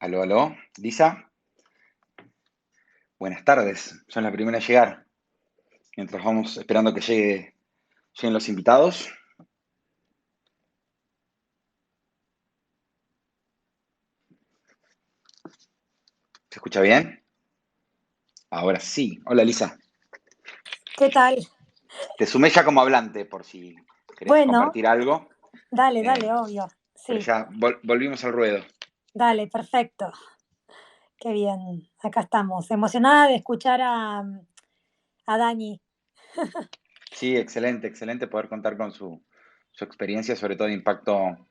Aló, aló. Lisa, buenas tardes. Son la primera a llegar. Mientras vamos esperando que lleguen los invitados. ¿Se escucha bien? Ahora sí. Hola, Lisa. ¿Qué tal? Te sumé ya como hablante por si querés Bueno, compartir algo. dale, Eh, obvio. pero Sí, ya volvimos al ruedo. dale, perfecto. Qué bien. Acá estamos. Emocionada de escuchar a Dani. Sí, excelente, excelente poder contar con su experiencia, sobre todo de impacto,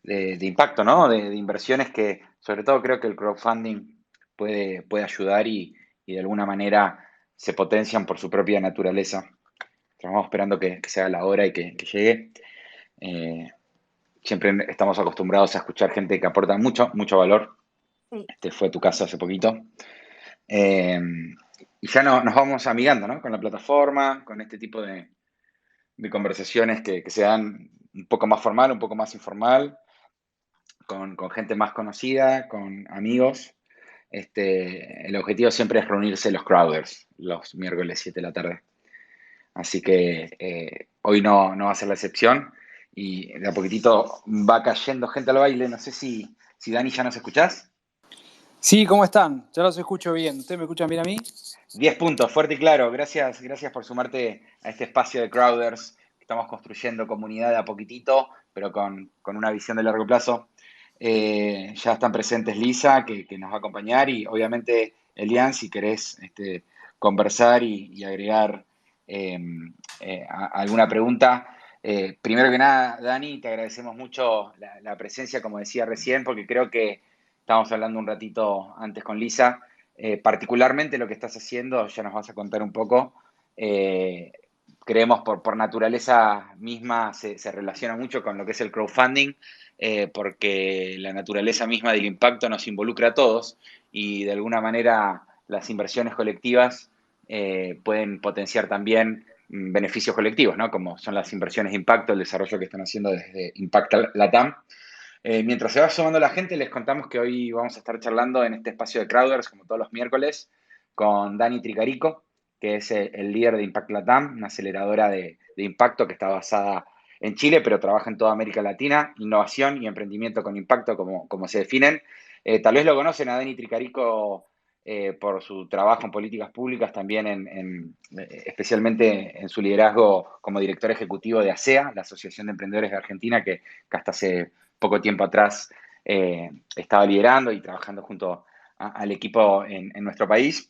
de impacto, ¿no? De inversiones que, sobre todo creo que el crowdfunding puede ayudar y de alguna manera se potencian por su propia naturaleza. Estamos esperando que sea la hora y que llegue. Eh, Siempre estamos acostumbrados a escuchar gente que aporta mucho, mucho valor. Sí, Este fue tu caso hace poquito. Eh, y ya nos vamos amigando, ¿no? Con la plataforma, con este tipo de conversaciones que se dan un poco más formal, un poco más informal, con gente más conocida, con amigos. El objetivo siempre es reunirse los crowders los miércoles 7 de la tarde. Así que hoy no va a ser la excepción y de a poquitito va cayendo gente al baile. No sé si Dani ya nos escuchás. Sí, ¿cómo están? Ya los escucho bien. ¿Ustedes me escuchan bien a mí? 10 puntos, fuerte y claro. Gracias, gracias por sumarte a este espacio de Crowders. Estamos construyendo comunidad de a poquitito, pero con una visión de largo plazo. Ya están presentes Lisa, que nos va a acompañar, y obviamente Elian, si querés conversar y agregar eh, alguna pregunta. Primero que nada, Dani, te agradecemos mucho la presencia, como decía recién, porque creo que estábamos hablando un ratito antes con Lisa. Particularmente lo que estás haciendo, ya nos vas a contar un poco, eh, creemos por naturaleza misma se relaciona mucho con lo que es el crowdfunding, porque la naturaleza misma del impacto nos involucra a todos y de alguna manera las inversiones colectivas pueden potenciar también beneficios colectivos, ¿no? Como son las inversiones de impacto, el desarrollo que están haciendo desde Impact Latam. Mientras se va sumando la gente, les contamos que hoy vamos a estar charlando en este espacio de Crowders, como todos los miércoles, con Dani Tricarico, que es el líder de Impact Latam, una aceleradora de impacto que está basada en Chile, pero trabaja en toda América Latina, innovación y emprendimiento con impacto, como se definen. Tal vez lo conocen a Dani Tricarico por su trabajo en políticas públicas, también especialmente en su liderazgo como director ejecutivo de ASEA, la Asociación de Emprendedores de Argentina, que hasta hace poco tiempo atrás estaba liderando y trabajando junto al equipo en nuestro país.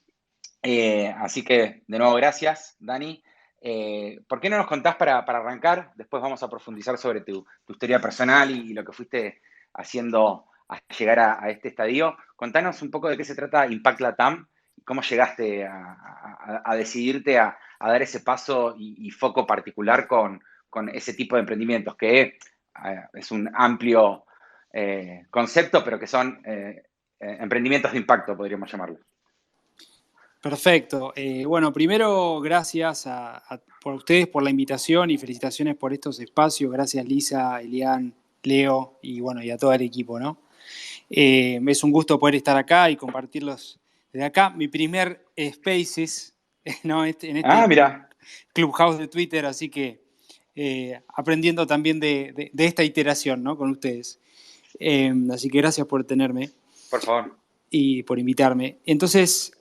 Así que, de nuevo, gracias, Dani. ¿Por qué no nos contás para arrancar? Después vamos a profundizar sobre tu historia personal y lo que fuiste haciendo hasta llegar a este estadio. Contanos un poco de qué se trata Impact Latam y cómo llegaste a decidirte a dar ese paso y foco particular con ese tipo de emprendimientos, que es un amplio concepto, pero que son emprendimientos de impacto, podríamos llamarlo. Perfecto. Bueno, primero, gracias por ustedes por la invitación y felicitaciones por estos espacios. Gracias, Lisa, Elian, Leo y bueno, y a todo el equipo, ¿no? Es un gusto poder estar acá y compartirlos desde acá. Mi primer Spaces, ¿no? En este Mira. Clubhouse de Twitter, así que aprendiendo también de esta iteración, ¿no? Con ustedes. Así que gracias por tenerme. Por favor. Y por invitarme. Entonces,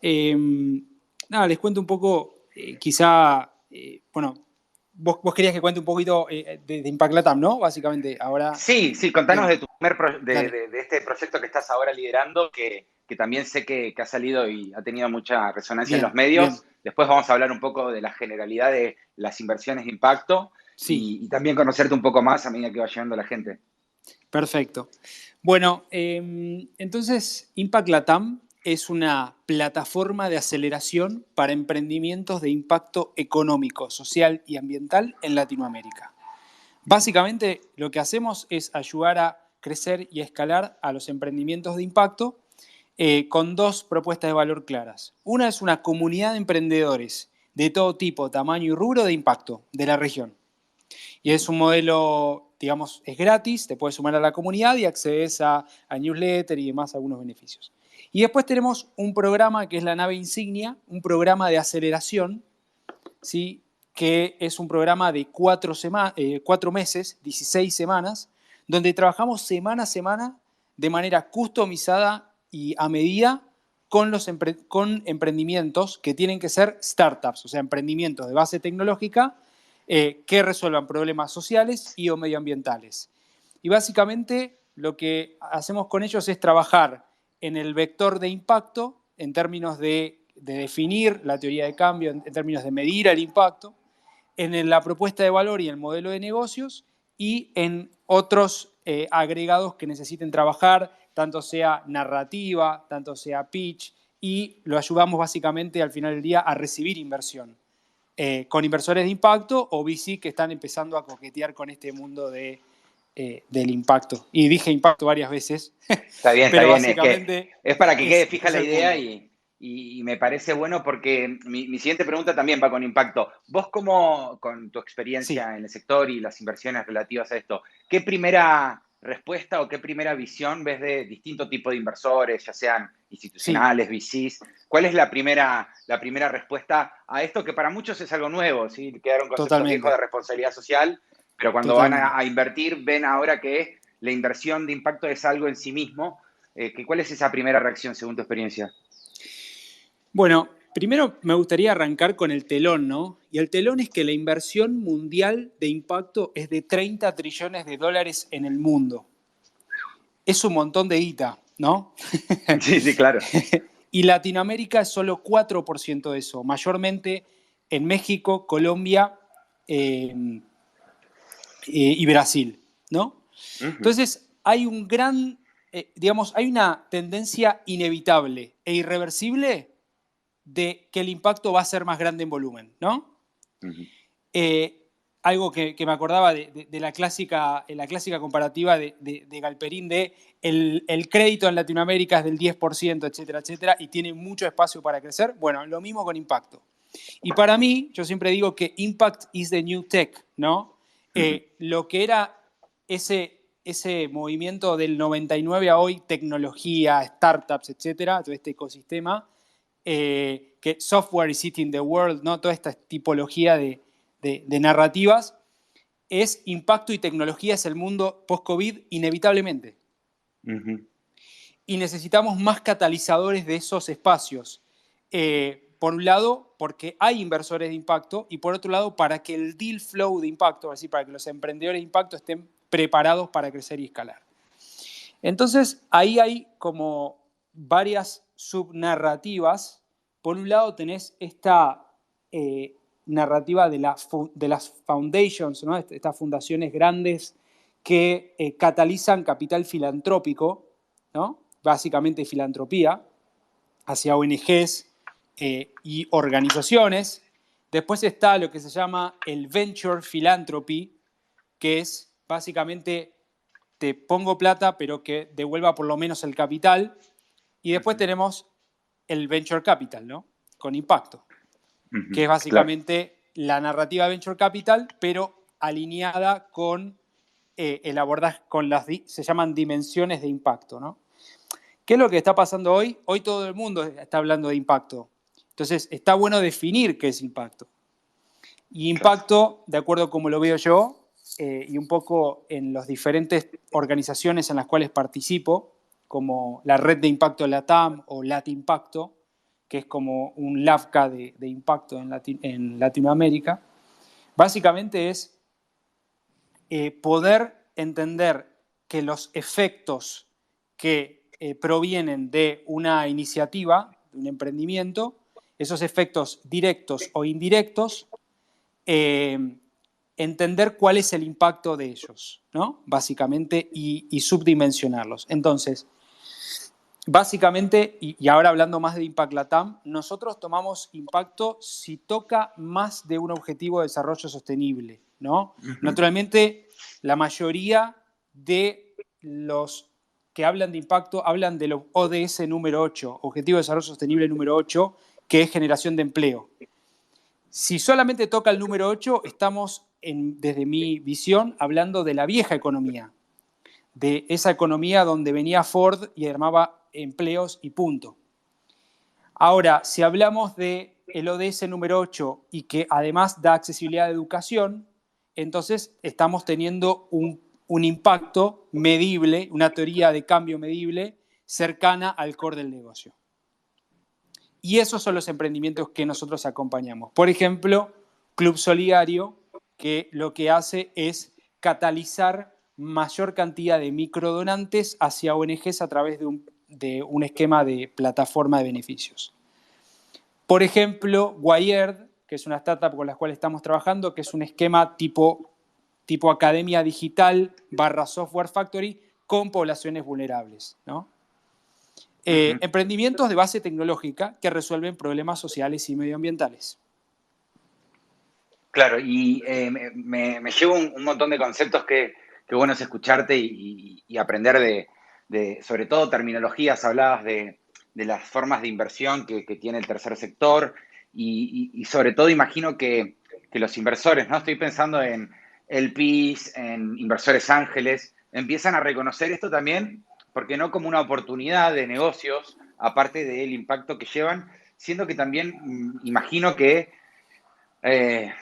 nada, les cuento un poco, quizá, bueno, vos querías que cuente un poquito de Impact Latam, ¿no? Básicamente, ahora... Sí, contanos Bien, de tu primer dale. de este proyecto que estás ahora liderando, que también sé que ha salido y ha tenido mucha resonancia en los Bien, bien. medios. Después vamos a hablar un poco de la generalidad de las inversiones de impacto Sí, y también conocerte un poco más a medida que va llegando la gente. perfecto. Bueno, entonces Impact Latam es una plataforma de aceleración para emprendimientos de impacto económico, social y ambiental en Latinoamérica. Básicamente lo que hacemos es ayudar a crecer y a escalar a los emprendimientos de impacto con dos propuestas de valor claras. Una es una comunidad de emprendedores de todo tipo, tamaño y rubro de impacto de la región. Y es un modelo, digamos, es gratis, te puedes sumar a la comunidad y accedes a newsletter y demás, algunos beneficios. Y después tenemos un programa que es la nave insignia, un programa de aceleración, ¿sí? Que es un programa de 4 meses, 16 semanas, donde trabajamos semana a semana de manera customizada y a medida con emprendimientos que tienen que ser startups, o sea, emprendimientos de base tecnológica que resuelvan problemas sociales y o medioambientales. Y básicamente lo que hacemos con ellos es trabajar en el vector de impacto en términos de definir la teoría de cambio, en términos de medir el impacto, en la propuesta de valor y el modelo de negocios y en otros agregados que necesiten trabajar, tanto sea narrativa, tanto sea pitch, y lo ayudamos básicamente al final del día a recibir inversión con inversores de impacto o VC que están empezando a coquetear con este mundo del impacto. Y dije impacto varias veces, Está bien, pero básicamente es para que quede fija la el idea punto. y me parece bueno porque mi siguiente pregunta también va con impacto. Vos cómo, con tu experiencia Sí, en el sector y las inversiones relativas a esto, ¿qué primera respuesta o qué primera visión ves de distintos tipos de inversores, ya sean sí, institucionales, VCs? ¿Cuál es la primera respuesta a esto que para muchos es algo nuevo, ¿sí? Quedaron conceptos viejos de totalmente, responsabilidad social, pero cuando van totalmente. a invertir ven ahora que la inversión de impacto es algo en sí mismo? ¿Cuál es esa primera reacción según tu experiencia? Bueno, primero me gustaría arrancar con el telón, ¿no? Y el telón es que la inversión mundial de impacto es de 30 trillones de dólares en el mundo. Es un montón de guita, ¿no? Sí, sí, claro. Y Latinoamérica es solo 4% de eso, mayormente en México, Colombia y Brasil, ¿no? Uh-huh. Entonces, hay un gran, digamos, hay una tendencia inevitable e irreversible de que el impacto va a ser más grande en volumen, ¿no? Uh-huh. Algo que me acordaba de la clásica comparativa de Galperín de el crédito en Latinoamérica es del 10%, etcétera, etcétera, y tiene mucho espacio para crecer. Bueno, lo mismo con impacto. Y para mí, yo siempre digo que impact is the new tech, ¿no? Uh-huh. Lo que era ese movimiento del 99 a hoy, tecnología, startups, etcétera, todo este ecosistema, que software is eating the world, ¿no? Toda esta tipología de narrativas, es impacto y tecnología es el mundo post-COVID inevitablemente. Uh-huh. Y necesitamos más catalizadores de esos espacios. Por un lado, porque hay inversores de impacto, y por otro lado, para que el deal flow de impacto, es decir, para que los emprendedores de impacto estén preparados para crecer y escalar. Entonces, ahí hay como varias subnarrativas. Por un lado, tenés esta narrativa de las foundations, ¿no? Estas fundaciones grandes que catalizan capital filantrópico, ¿no? Básicamente filantropía, hacia ONGs y organizaciones. Después está lo que se llama el venture philanthropy, que es básicamente te pongo plata, pero que devuelva por lo menos el capital. Y después Uh-huh. tenemos el venture capital, ¿no? Con impacto, Uh-huh. que es Claro. básicamente la narrativa venture capital, pero alineada con el abordaje, con se llaman dimensiones de impacto, ¿no? ¿Qué es lo que está pasando hoy? Hoy todo el mundo está hablando de impacto. Entonces, está bueno definir qué es impacto. Y Claro. impacto, de acuerdo a como lo veo yo, y un poco en las diferentes organizaciones en las cuales participo, como la Red de Impacto LATAM o LATImpacto, que es como un LAFCA de impacto en Latinoamérica, básicamente es poder entender que los efectos que provienen de una iniciativa, de un emprendimiento, esos efectos directos o indirectos, entender cuál es el impacto de ellos, ¿no? Básicamente, y subdimensionarlos. Entonces, básicamente, y ahora hablando más de Impact Latam, nosotros tomamos impacto si toca más de un objetivo de desarrollo sostenible, ¿no? Uh-huh. Naturalmente, la mayoría de los que hablan de impacto hablan de los ODS número 8, Objetivo de Desarrollo Sostenible número 8, que es generación de empleo. Si solamente toca el número 8, estamos desde mi visión, hablando de la vieja economía, de esa economía donde venía Ford y armaba empleos y punto. Ahora, si hablamos del ODS número 8 y que además da accesibilidad a educación, entonces estamos teniendo un impacto medible, una teoría de cambio medible cercana al core del negocio. Y esos son los emprendimientos que nosotros acompañamos. Por ejemplo, Club Solidario, que lo que hace es catalizar mayor cantidad de microdonantes hacia ONGs a través de un esquema de plataforma de beneficios. Por ejemplo, Wired, que es una startup con la cual estamos trabajando, que es un esquema tipo academia digital / software factory con poblaciones vulnerables, ¿no? Emprendimientos de base tecnológica que resuelven problemas sociales y medioambientales. Claro, y me llevo un montón de conceptos que bueno es escucharte y aprender sobre todo terminologías. Hablabas de las formas de inversión que tiene el tercer sector y sobre todo imagino que los inversores, ¿no? Estoy pensando en LPs, en inversores ángeles, empiezan a reconocer esto también, porque no como una oportunidad de negocios, aparte del impacto que llevan, siendo que también imagino que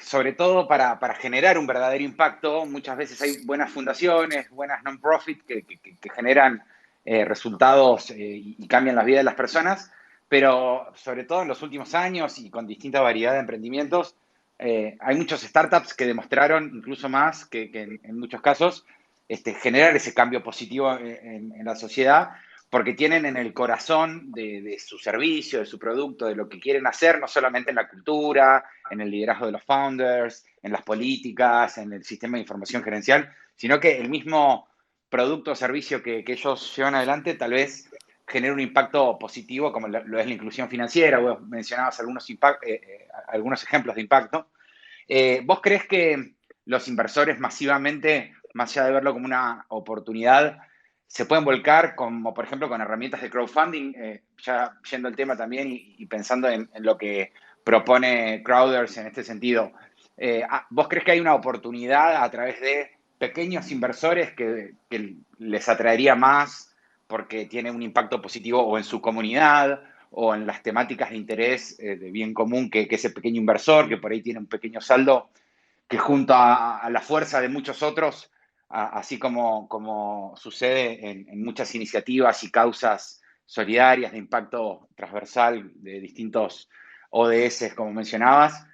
sobre todo para generar un verdadero impacto, muchas veces hay buenas fundaciones, buenas non-profit que generan resultados y cambian la vida de las personas, pero sobre todo en los últimos años y con distinta variedad de emprendimientos, hay muchos startups que demostraron, incluso más que en muchos casos, generar ese cambio positivo en la sociedad, porque tienen en el corazón de su servicio, de su producto, de lo que quieren hacer, no solamente en la cultura, en el liderazgo de los founders, en las políticas, en el sistema de información gerencial, sino que el mismo producto o servicio que ellos llevan adelante tal vez genera un impacto positivo, como lo es la inclusión financiera. Vos mencionabas algunos ejemplos de impacto. ¿Vos crees que los inversores masivamente, más allá de verlo como una oportunidad, se pueden volcar, como por ejemplo con herramientas de crowdfunding, ya yendo al tema también y pensando en lo que propone Crowders en este sentido? ¿Vos crees que hay una oportunidad a través de pequeños inversores que les atraería más porque tiene un impacto positivo o en su comunidad o en las temáticas de interés de bien común que ese pequeño inversor que por ahí tiene un pequeño saldo, que junto a la fuerza de muchos otros, así como sucede en muchas iniciativas y causas solidarias de impacto transversal de distintos ODS, como mencionabas,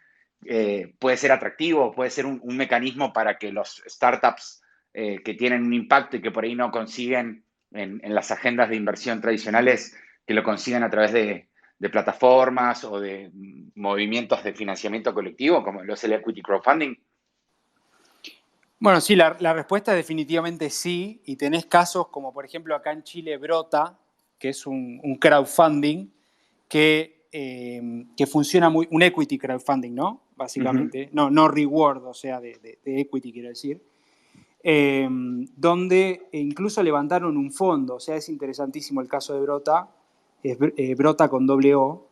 puede ser atractivo, puede ser un mecanismo para que los startups que tienen un impacto y que por ahí no consiguen en las agendas de inversión tradicionales, que lo consigan a través de plataformas o de movimientos de financiamiento colectivo, como lo es el equity crowdfunding? Bueno, sí, la respuesta es definitivamente sí, y tenés casos como por ejemplo acá en Chile Brota, que es un crowdfunding que funciona muy, un equity crowdfunding, ¿no? Básicamente, no reward, o sea, de equity quiero decir, donde incluso levantaron un fondo, o sea, es interesantísimo el caso de Brota, es Brota con doble O,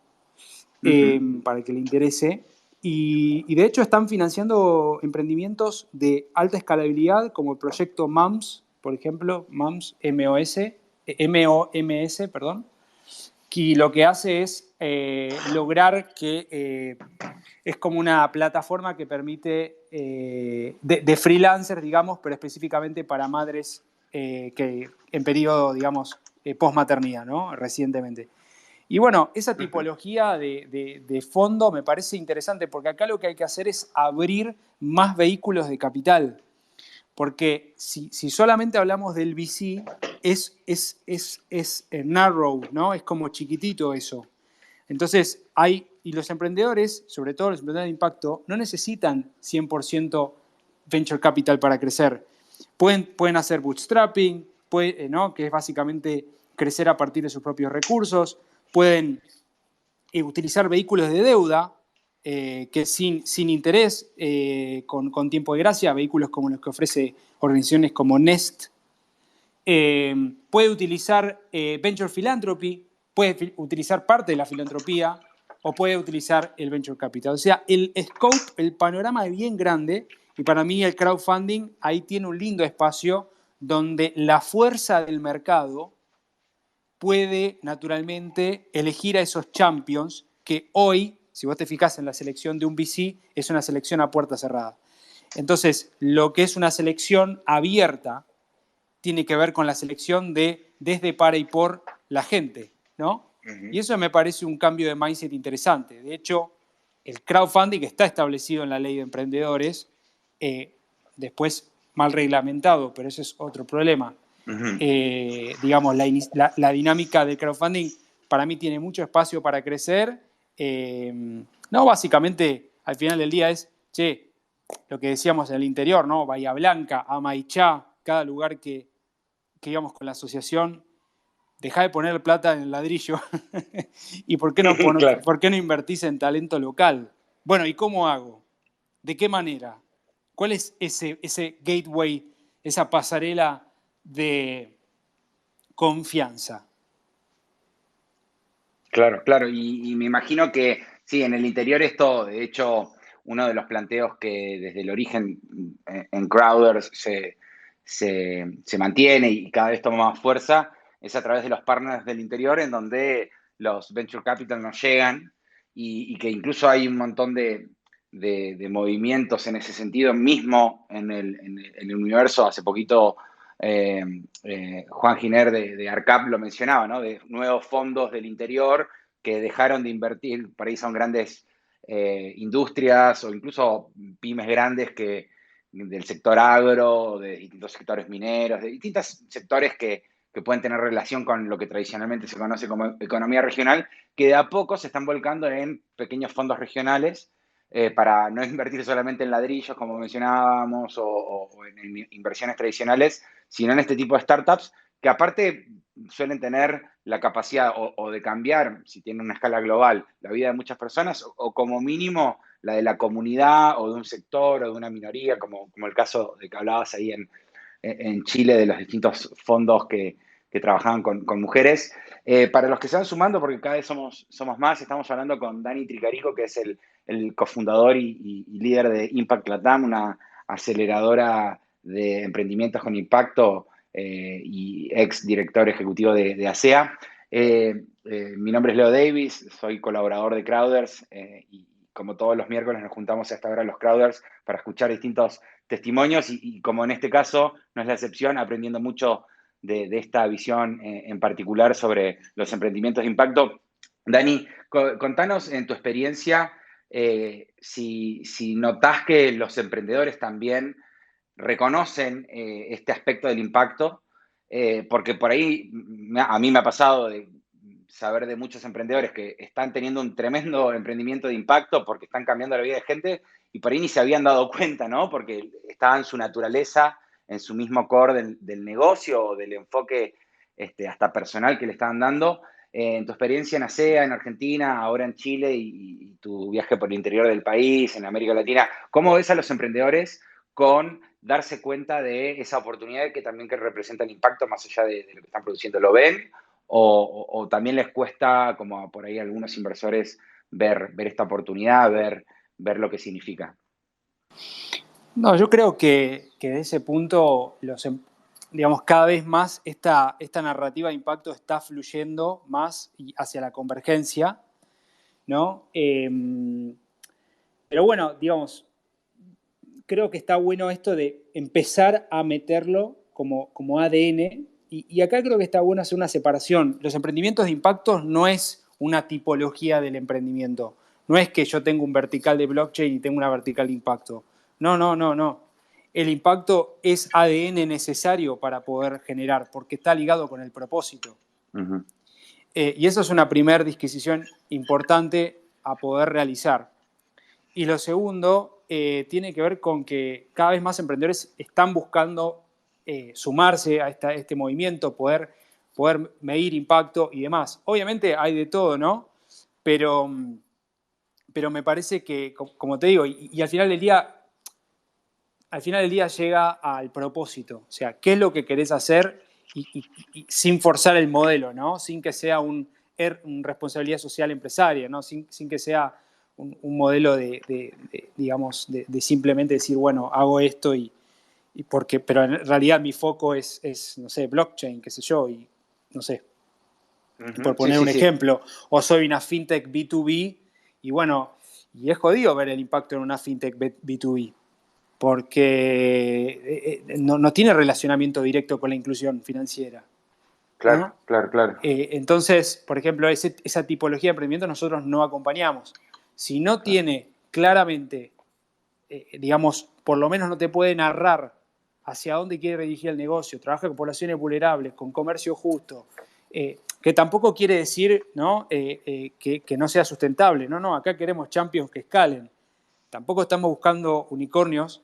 para el que le interese. Y de hecho están financiando emprendimientos de alta escalabilidad como el proyecto MAMS, por ejemplo, MAMS, MOMS, perdón, que lo que hace es lograr que es como una plataforma que permite de freelancers, digamos, pero específicamente para madres que en periodo, digamos, postmaternidad, ¿no? Recientemente. Y bueno, esa tipología de fondo me parece interesante porque acá lo que hay que hacer es abrir más vehículos de capital. Porque si solamente hablamos del VC, es narrow, ¿no? Es como chiquitito eso. Entonces, y los emprendedores, sobre todo los emprendedores de impacto, no necesitan 100% venture capital para crecer. Pueden hacer bootstrapping, ¿no? Que es básicamente crecer a partir de sus propios recursos. Pueden utilizar vehículos de deuda que sin interés, con tiempo de gracia, vehículos como los que ofrece organizaciones como Nest. Puede utilizar Venture Philanthropy, puede utilizar parte de la filantropía o puede utilizar el Venture Capital. O sea, el scope, el panorama es bien grande Y para mí el crowdfunding ahí tiene un lindo espacio donde la fuerza del mercado puede naturalmente elegir a esos champions que hoy, si vos te fijás en la selección de un VC, es una selección a puerta cerrada. Entonces, lo que es una selección abierta tiene que ver con la selección desde, para y por la gente, ¿no? Y eso me parece un cambio de mindset interesante. De hecho, el crowdfunding está establecido en la ley de emprendedores, después mal reglamentado, pero ese es otro problema. Digamos, la dinámica del crowdfunding para mí tiene mucho espacio para crecer. No, básicamente, al final del día es, che, lo que decíamos en el interior, ¿no? Bahía Blanca, Amaichá, cada lugar que íbamos con la asociación, dejá de poner plata en el ladrillo. ¿Y por qué no, Claro. por qué no invertís en talento local? Bueno, ¿y cómo hago? ¿De qué manera? ¿Cuál es ese gateway, esa pasarela de confianza? Claro, claro. Y me imagino que sí, en el interior esto, de hecho, uno de los planteos que desde el origen en Crowders se mantiene y cada vez toma más fuerza es a través de los partners del interior en donde los venture capital nos llegan y que incluso hay un montón de movimientos en ese sentido mismo en el universo. Hace poquito Juan Giner de ARCAP lo mencionaba, ¿no? De nuevos fondos del interior que dejaron de invertir, por ahí son grandes industrias o incluso pymes grandes del sector agro, de distintos sectores mineros, de distintos sectores que pueden tener relación con lo que tradicionalmente se conoce como economía regional, que de a poco se están volcando en pequeños fondos regionales para no invertir solamente en ladrillos, como mencionábamos, o en inversiones tradicionales, sino en este tipo de startups que aparte suelen tener la capacidad o de cambiar, si tienen una escala global, la vida de muchas personas o como mínimo la de la comunidad o de un sector o de una minoría, como el caso de que hablabas ahí en Chile de los distintos fondos que trabajaban con mujeres. Para los que se van sumando, porque cada vez somos más, estamos hablando con Dani Tricarico, que es el cofundador y líder de Impact Latam, una aceleradora de emprendimientos con impacto y ex director ejecutivo de ASEA. Mi nombre es Leo Davis, soy colaborador de Crowders y como todos los miércoles nos juntamos a esta hora los Crowders para escuchar distintos testimonios y como en este caso no es la excepción, aprendiendo mucho de esta visión en particular sobre los emprendimientos de impacto. Dani, contanos en tu experiencia si notás que los emprendedores también reconocen este aspecto del impacto, porque por ahí a mí me ha pasado de saber de muchos emprendedores que están teniendo un tremendo emprendimiento de impacto porque están cambiando la vida de gente y por ahí ni se habían dado cuenta, ¿no? Porque estaba en su naturaleza, en su mismo core del negocio o del enfoque hasta personal que le estaban dando. En tu experiencia en ASEA, en Argentina, ahora en Chile y tu viaje por el interior del país, en América Latina, ¿cómo ves a los emprendedores con darse cuenta de esa oportunidad que también que representa el impacto más allá de lo que están produciendo? ¿Lo ven? O también les cuesta, como por ahí a algunos inversores, ver esta oportunidad, ver lo que significa? No, yo creo que de ese punto, digamos, cada vez más esta narrativa de impacto está fluyendo más hacia la convergencia, ¿no? Pero bueno, digamos, creo que está bueno esto de empezar a meterlo como ADN. Y acá creo que está bueno hacer una separación. Los emprendimientos de impacto no es una tipología del emprendimiento. No es que yo tengo un vertical de blockchain y tengo una vertical de impacto. No. El impacto es ADN necesario para poder generar, porque está ligado con el propósito. Uh-huh. Y eso es una primera disquisición importante a poder realizar. Y lo segundo tiene que ver con que cada vez más emprendedores están buscando sumarse a este movimiento, poder medir impacto y demás. Obviamente hay de todo, ¿no? Pero me parece que, como te digo, y al final del día llega al propósito. O sea, ¿qué es lo que querés hacer? Y sin forzar el modelo, ¿no? Sin que sea una responsabilidad social empresaria, ¿no? Sin que sea un modelo digamos, de simplemente decir, bueno, hago esto pero en realidad mi foco es, no sé, blockchain, qué sé yo, y no sé, por Sí, poner sí, un sí. ejemplo, o soy una fintech B2B, y bueno, y es jodido ver el impacto en una fintech B2B, porque no tiene relacionamiento directo con la inclusión financiera, Claro, ¿no? claro, claro. Entonces, por ejemplo, esa tipología de emprendimiento nosotros no acompañamos. Si no Claro. tiene claramente, digamos, por lo menos no te puede narrar hacia dónde quiere dirigir el negocio, trabaja con poblaciones vulnerables, con comercio justo, que tampoco quiere decir, ¿no? Que no sea sustentable. No, acá queremos champions que escalen. Tampoco estamos buscando unicornios,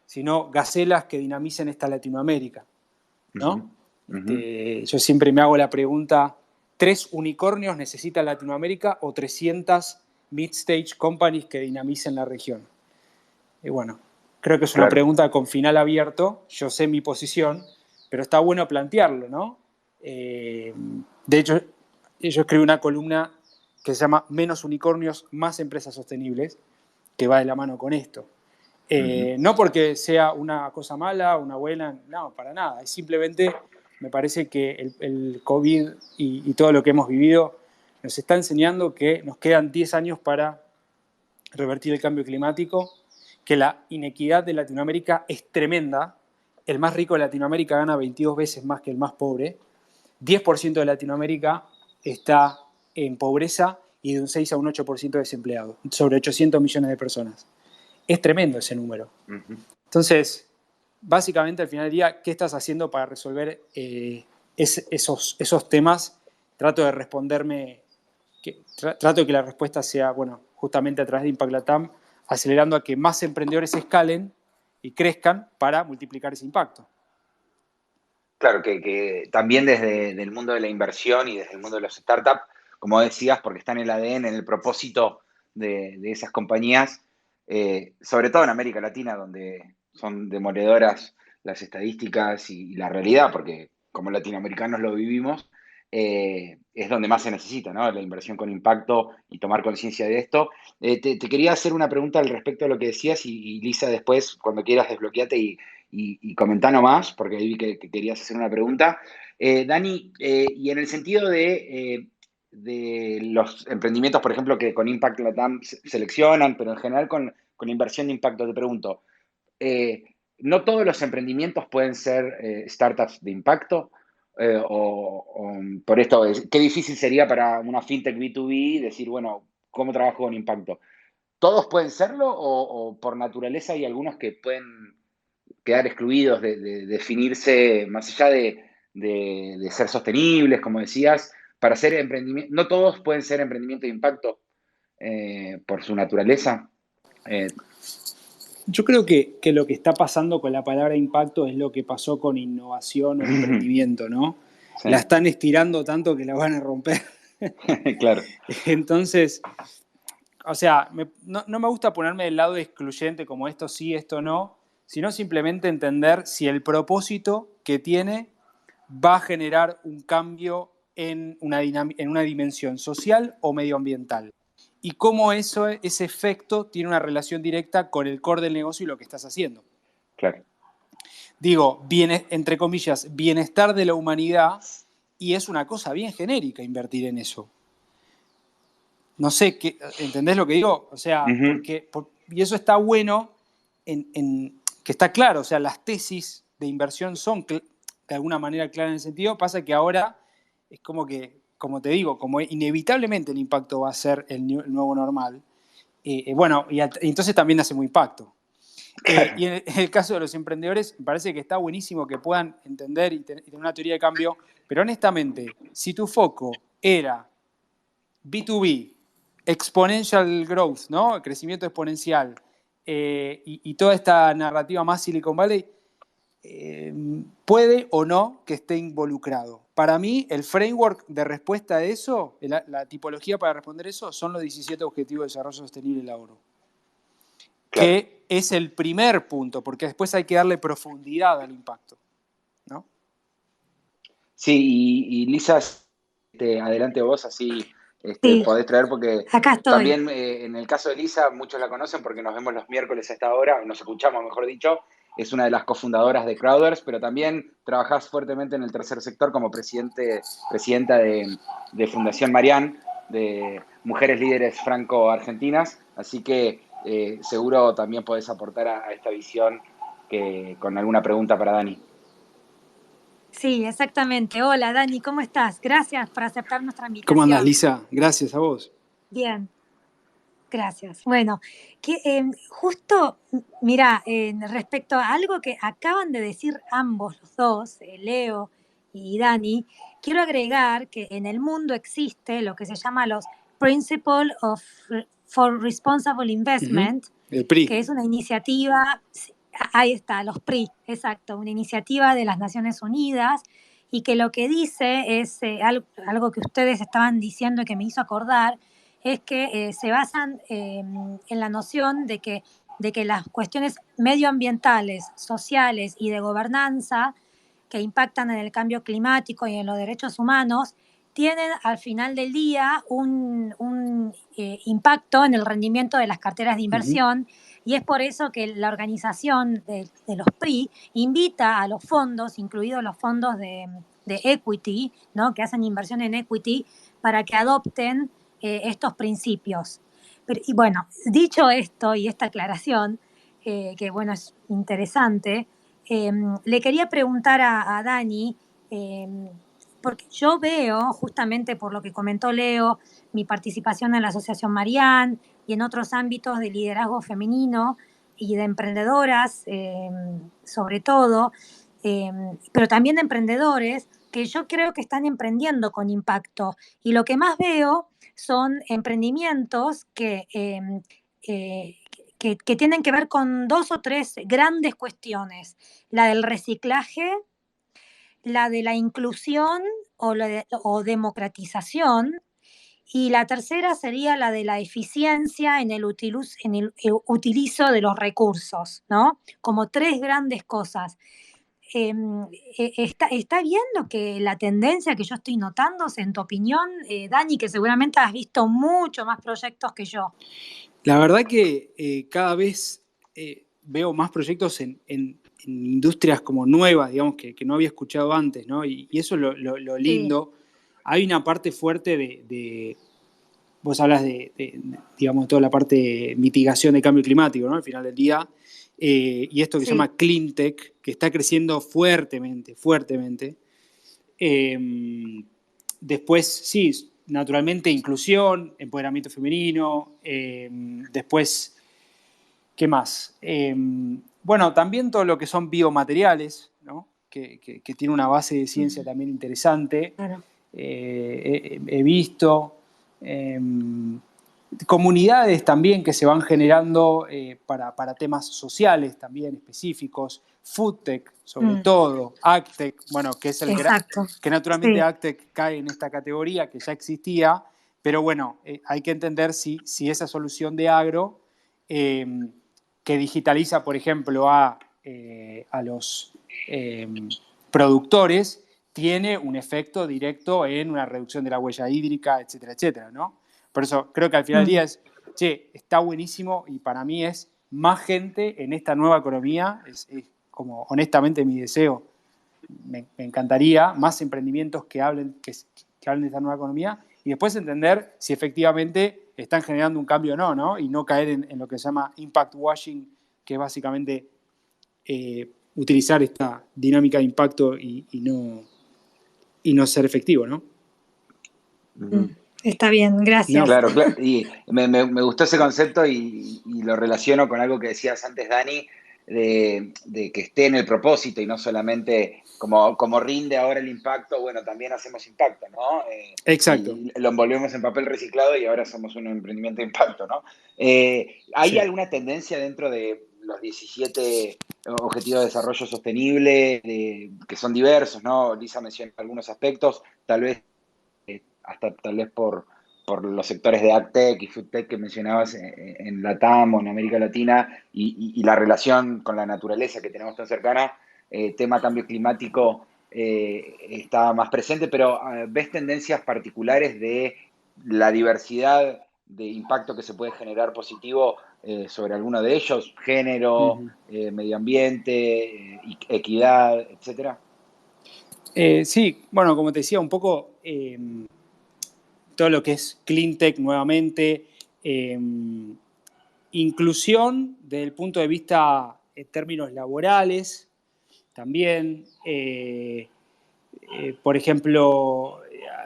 sino gacelas que dinamicen esta Latinoamérica, Ujú, ¿no? ujú. Yo siempre me hago la pregunta, ¿3 unicornios necesita Latinoamérica o 300 mid-stage companies que dinamicen la región? Y bueno, creo que es una Claro. pregunta con final abierto, yo sé mi posición, pero está bueno plantearlo, ¿no? De hecho, yo escribí una columna que se llama Menos unicornios, más empresas sostenibles, que va de la mano con esto. Ujú. No porque sea una cosa mala, una buena, no, para nada. Es simplemente, me parece que el COVID y todo lo que hemos vivido nos está enseñando que nos quedan 10 años para revertir el cambio climático, que la inequidad de Latinoamérica es tremenda. El más rico de Latinoamérica gana 22 veces más que el más pobre. 10% de Latinoamérica está en pobreza y de un 6 a un 8% desempleado, sobre 800 millones de personas. Es tremendo ese número. Ujú. Entonces, básicamente al final del día, ¿qué estás haciendo para resolver esos temas? Trato de responderme, trato de que la respuesta sea, bueno, justamente a través de Impact Latam, acelerando a que más emprendedores escalen y crezcan para multiplicar ese impacto. Claro, que también desde el mundo de la inversión y desde el mundo de los startups, como decías, porque está en el ADN, en el propósito de esas compañías, sobre todo en América Latina, donde son demoledoras las estadísticas y la realidad, porque como latinoamericanos lo vivimos, es donde más se necesita, ¿no? La inversión con impacto y tomar conciencia de esto. Te quería hacer una pregunta al respecto de lo que decías y Lisa, después, cuando quieras, desbloqueate y comentá nomás, porque ahí vi que querías hacer una pregunta. Dani, y en el sentido de los emprendimientos, por ejemplo, que con Impact Latam seleccionan, pero en general con inversión de impacto, te pregunto, eh, ¿no todos los emprendimientos pueden ser startups de impacto? Por esto, qué difícil sería para una fintech B2B decir, bueno, ¿cómo trabajo con impacto? ¿Todos pueden serlo o por naturaleza hay algunos que pueden quedar excluidos de definirse más allá de ser sostenibles, como decías, para hacer emprendimiento? No todos pueden ser emprendimiento de impacto por su naturaleza. Eh, Yo creo que lo que está pasando con la palabra impacto es lo que pasó con innovación o emprendimiento, ¿no? La sí, están estirando tanto que la van a romper. claro, Entonces, o sea, no me gusta ponerme del lado excluyente como esto sí, esto no, sino simplemente entender si el propósito que tiene va a generar un cambio en una dimensión social o medioambiental. Y cómo ese efecto tiene una relación directa con el core del negocio y lo que estás haciendo. claro. Digo, entre comillas, bienestar de la humanidad, y es una cosa bien genérica invertir en eso. No sé, ¿entendés lo que digo? O sea, Ujú. y eso está bueno, que está claro, o sea, las tesis de inversión son de alguna manera claras en el sentido, pasa que ahora es como que, como te digo, como inevitablemente el impacto va a ser el nuevo normal, bueno, y entonces también hacemos impacto. Claro. Y en el caso de los emprendedores, me parece que está buenísimo que puedan entender y tener una teoría de cambio, pero honestamente, si tu foco era B2B, exponential growth, ¿no? Crecimiento exponencial, y toda esta narrativa más Silicon Valley, puede o no que esté involucrado. Para mí, el framework de respuesta a eso, la tipología para responder eso, son los 17 Objetivos de Desarrollo Sostenible de la ONU, Claro. que es el primer punto, porque después hay que darle profundidad al impacto, ¿no? Sí, y Lisa, adelante vos, así Sí, podés traer, porque acá estoy. también en el caso de Lisa, muchos la conocen porque nos vemos los miércoles a esta hora, nos escuchamos, mejor dicho. Es una de las cofundadoras de Crowders, pero también trabajás fuertemente en el tercer sector como presidenta de Fundación Marián, de Mujeres Líderes Franco-Argentinas. Así que seguro también podés aportar a esta visión con alguna pregunta para Dani. Sí, exactamente. Hola, Dani, ¿cómo estás? Gracias por aceptar nuestra ¿Cómo andás, invitación. Lisa? Gracias a vos. Bien, gracias. Bueno, justo, mira, respecto a algo que acaban de decir ambos los dos, Leo y Dani, quiero agregar que en el mundo existe lo que se llama los Principles for Responsible Ujú. Investment, El PRI. que es una iniciativa, ahí está, los PRI, exacto, una iniciativa de las Naciones Unidas, y que lo que dice es algo que ustedes estaban diciendo y que me hizo acordar, es que se basan en la noción de que las cuestiones medioambientales, sociales y de gobernanza que impactan en el cambio climático y en los derechos humanos tienen al final del día un impacto en el rendimiento de las carteras de Ujú. inversión, y es por eso que la organización de los PRI invita a los fondos, incluidos los fondos de equity, ¿no? Que hacen inversión en equity, para que adopten estos principios. Pero, y bueno, dicho esto y esta aclaración, que bueno, es interesante, le quería preguntar a Dani, eh, porque yo veo, justamente por lo que comentó Leo, mi participación en la Asociación Marián y en otros ámbitos de liderazgo femenino y de emprendedoras, sobre todo, eh, pero también de emprendedores que yo creo que están emprendiendo con impacto. Y lo que más veo son emprendimientos que tienen que ver con dos o tres grandes cuestiones: la del reciclaje, la de la inclusión o democratización, y la tercera sería la de la eficiencia en el utilizo de los recursos, ¿no? Como tres grandes cosas. Eh, ¿Está bien lo que la tendencia que yo estoy notando, en tu opinión, Dani, que seguramente has visto mucho más proyectos que yo? La verdad que cada vez veo más proyectos en industrias como nuevas, digamos, que no había escuchado antes, ¿no? Y eso es lo Sí, lindo. Hay una parte fuerte vos hablas digamos, toda la parte de mitigación de cambio climático, ¿no? Al final del día. Y esto que se sí. llama Clean Tech, que está creciendo fuertemente, fuertemente. Eh, Después, sí, naturalmente inclusión, empoderamiento femenino. Después, ¿qué más? Bueno, también todo lo que son biomateriales, ¿no? Que tiene una base de ciencia Mm, también interesante. claro. He visto comunidades también que se van generando para temas sociales también específicos, FoodTech sobre Mm, todo, AgTech, bueno, exacto. que naturalmente Sí, AgTech cae en esta categoría que ya existía, pero bueno, hay que entender si esa solución de agro eh, que digitaliza, por ejemplo, a los eh, productores, tiene un efecto directo en una reducción de la huella hídrica, etcétera, etcétera, ¿no? Por eso creo que al final del mm, día che, está buenísimo y para mí es más gente en esta nueva economía, es como honestamente mi deseo. Me encantaría más emprendimientos que hablen de esta nueva economía y después entender si efectivamente están generando un cambio o no, ¿no? Y no caer en lo que se llama impact washing, que es básicamente utilizar esta dinámica de impacto y no ser efectivo, ¿no? mm. Está bien, No, gracias. Claro, claro. Y me gustó ese concepto y lo relaciono con algo que decías antes, Dani, de que esté en el propósito y no solamente como rinde ahora el impacto, bueno, también hacemos impacto, ¿no? exacto, Y lo envolvemos en papel reciclado y ahora somos un emprendimiento de impacto, ¿no? ¿Hay sí. alguna tendencia dentro de los 17 Objetivos de Desarrollo Sostenible, que son diversos, ¿no? Lisa mencionó algunos aspectos, tal vez hasta tal vez por los sectores de AgTech y FoodTech que mencionabas en LATAM o en América Latina y la relación con la naturaleza que tenemos tan cercana, tema cambio climático está más presente, pero ¿ves tendencias particulares de la diversidad de impacto que se puede generar positivo sobre alguno de ellos, género, Ujú. medio ambiente, equidad, etcétera. Sí, bueno, como te decía, un poco todo lo que es clean tech nuevamente, eh, inclusión desde el punto de vista en términos laborales, también, por ejemplo,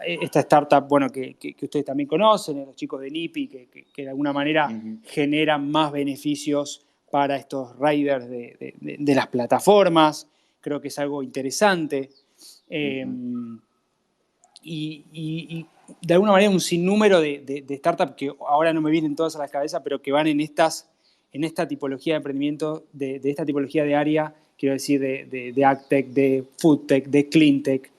esta startup, bueno, que ustedes también conocen, los chicos de Nipi, que de alguna manera Uh-huh. generan más beneficios para estos riders de las plataformas. Creo que es algo interesante. Eh, Uh-huh. y de alguna manera un sinnúmero de startups que ahora no me vienen todas a la cabeza, pero que van en esta tipología de emprendimiento, de esta tipología de área, quiero decir, de AgTech, de FoodTech, de CleanTech.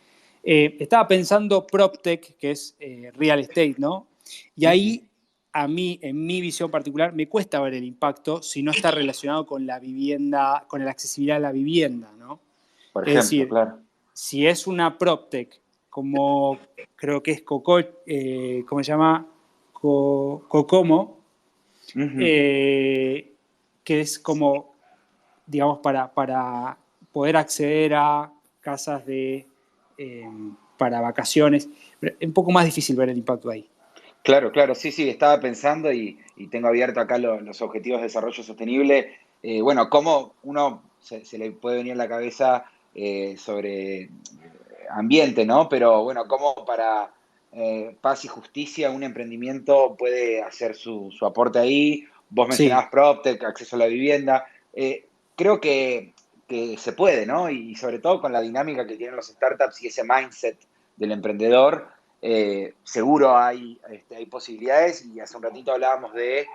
Estaba pensando PropTech, que es Real Estate, ¿no? Y Uh-huh. ahí, a mí, en mi visión particular, me cuesta ver el impacto si no está relacionado con la vivienda, con la accesibilidad a la vivienda, ¿no? Por Es ejemplo, decir, claro. si es una PropTech, como creo que es ¿cómo se llama? Cocomo, Uh-huh. que es como, digamos, para poder acceder a casas eh, para vacaciones. Pero es un poco más difícil ver el impacto ahí. Claro, claro, sí, sí, estaba pensando y tengo abierto acá los objetivos de desarrollo sostenible. Bueno, cómo uno se le puede venir a la cabeza sobre ambiente, ¿no? Pero bueno, cómo para paz y justicia un emprendimiento puede hacer su aporte ahí. Vos Sí, mencionabas PropTech, acceso a la vivienda. Creo que se puede, ¿no? Y sobre todo con la dinámica que tienen los startups y ese mindset del emprendedor seguro hay posibilidades y hace un ratito hablábamos de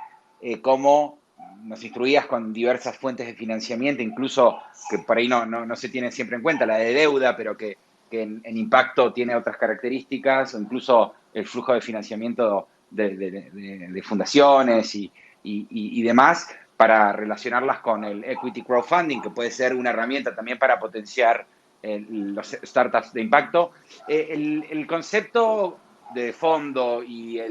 cómo nos instruías con diversas fuentes de financiamiento, incluso que por ahí no se tiene siempre en cuenta, la de deuda, pero que en impacto tiene otras características, o incluso el flujo de financiamiento de fundaciones y demás, para relacionarlas con el equity crowdfunding, que puede ser una herramienta también para potenciar los startups de impacto. El concepto de fondo y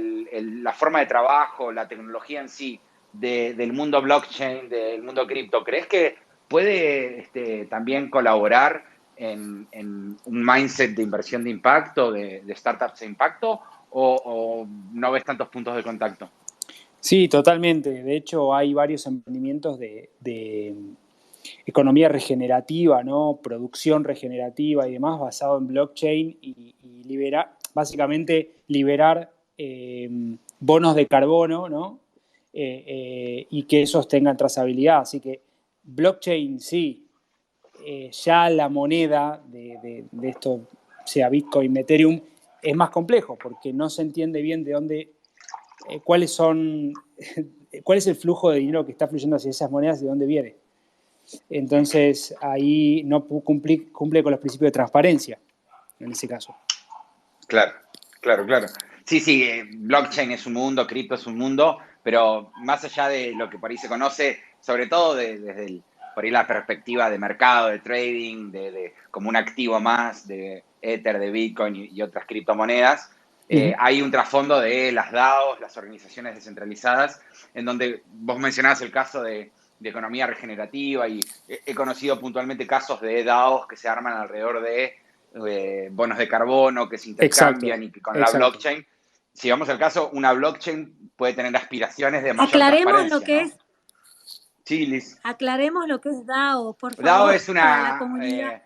la forma de trabajo, la tecnología en sí del mundo blockchain, del mundo cripto, ¿crees que puede también colaborar en un mindset de inversión de impacto, de startups de impacto, o no ves tantos puntos de contacto? sí, totalmente. De hecho, hay varios emprendimientos de economía regenerativa, ¿no? Producción regenerativa y demás, basado en blockchain y básicamente liberar bonos de carbono, ¿no? Y que esos tengan trazabilidad. Así que blockchain sí, ya la moneda de esto, sea Bitcoin, Ethereum, es más complejo porque no se entiende bien de dónde, cuáles son, cuál es el flujo de dinero que está fluyendo hacia esas monedas, de dónde viene. Entonces ahí no cumple con los principios de transparencia en ese caso. Claro, claro, claro. Sí, sí, blockchain es un mundo, cripto es un mundo, pero más allá de lo que por ahí se conoce, sobre todo desde por ahí la perspectiva de mercado, de trading, como un activo más de Ether, de Bitcoin y otras criptomonedas, Uh -huh. hay un trasfondo de las DAOs, las organizaciones descentralizadas, en donde vos mencionabas el caso de economía regenerativa y he conocido puntualmente casos de DAOs que se arman alrededor de bonos de carbono que se Exacto, intercambian y que con la exacto. blockchain, si vamos al caso, una blockchain puede tener aspiraciones de mayor Aclaremos lo transparencia, que ¿no? es, Sí, Liz. aclaremos lo que es DAO, por DAO favor, es para la una comunidad.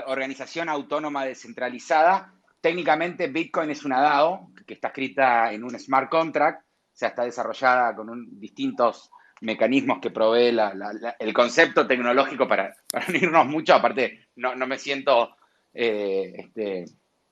organización autónoma descentralizada. Técnicamente Bitcoin es una DAO que está escrita en un smart contract, o sea, está desarrollada con distintos mecanismos que provee el concepto tecnológico para no irnos mucho. Aparte, no me siento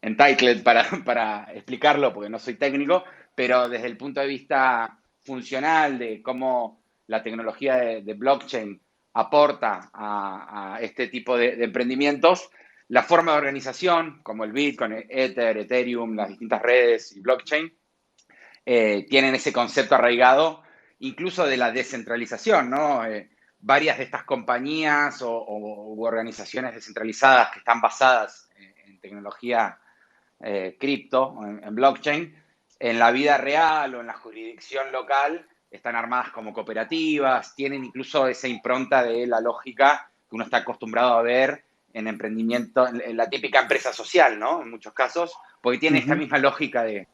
entitled para explicarlo porque no soy técnico, pero desde el punto de vista funcional de cómo la tecnología de blockchain aporta a este tipo de emprendimientos, la forma de organización, como el Bitcoin, Ether, Ethereum, las distintas redes y blockchain, tienen ese concepto arraigado, incluso de la descentralización, ¿no? Varias de estas compañías u organizaciones descentralizadas que están basadas en tecnología cripto, en blockchain, en la vida real o en la jurisdicción local están armadas como cooperativas, tienen incluso esa impronta de la lógica que uno está acostumbrado a ver en emprendimiento, en la típica empresa social, ¿no? En muchos casos, porque tiene esta Ujú. misma lógica de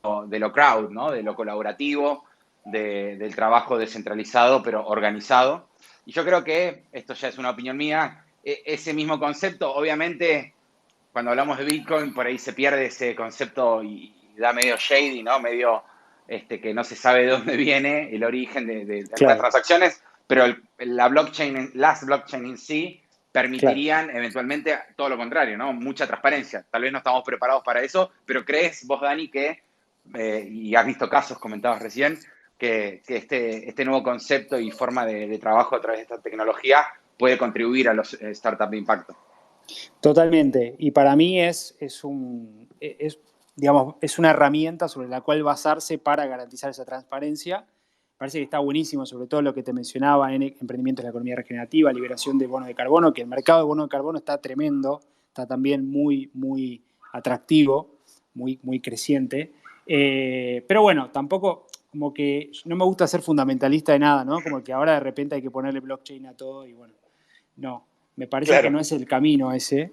lo crowd, ¿no? De lo colaborativo, del trabajo descentralizado pero organizado. Y yo creo que, esto ya es una opinión mía, ese mismo concepto, obviamente, cuando hablamos de Bitcoin, por ahí se pierde ese concepto y da medio shady, ¿no? Medio que no se sabe de dónde viene el origen de algunas Claro, transacciones, pero la blockchain, las blockchain en sí claro. permitirían eventualmente todo lo contrario, ¿no? Mucha transparencia. Tal vez no estamos preparados para eso, pero ¿crees vos, Dani, que, y has visto casos, comentabas recién, que este nuevo concepto y forma de trabajo a través de esta tecnología puede contribuir a los startups de impacto? Totalmente. Y para mí digamos, es una herramienta sobre la cual basarse para garantizar esa transparencia. Parece que está buenísimo, sobre todo lo que te mencionaba en emprendimientos de la economía regenerativa, liberación de bonos de carbono, que el mercado de bonos de carbono está tremendo, está también muy, muy atractivo, muy, muy creciente. Pero bueno, tampoco, como que no me gusta ser fundamentalista de nada, ¿no? Como que ahora de repente hay que ponerle blockchain a todo y bueno, no, me parece que Claro. no es el camino ese.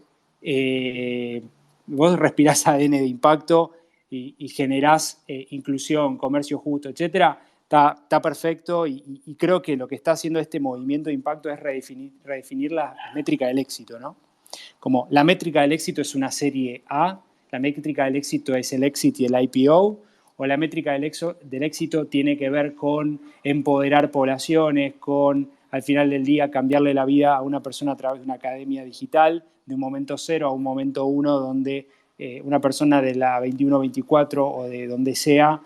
Vos respirás ADN de impacto y generás inclusión, comercio justo, etcétera. Está perfecto y creo que lo que está haciendo este movimiento de impacto es redefinir la métrica del éxito, ¿no? Como la métrica del éxito es una serie A, la métrica del éxito es el exit y el IPO, o la métrica del éxito tiene que ver con empoderar poblaciones, con al final del día cambiarle la vida a una persona a través de una academia digital, de un momento cero a un momento uno, donde una persona de la 21-24 o de donde sea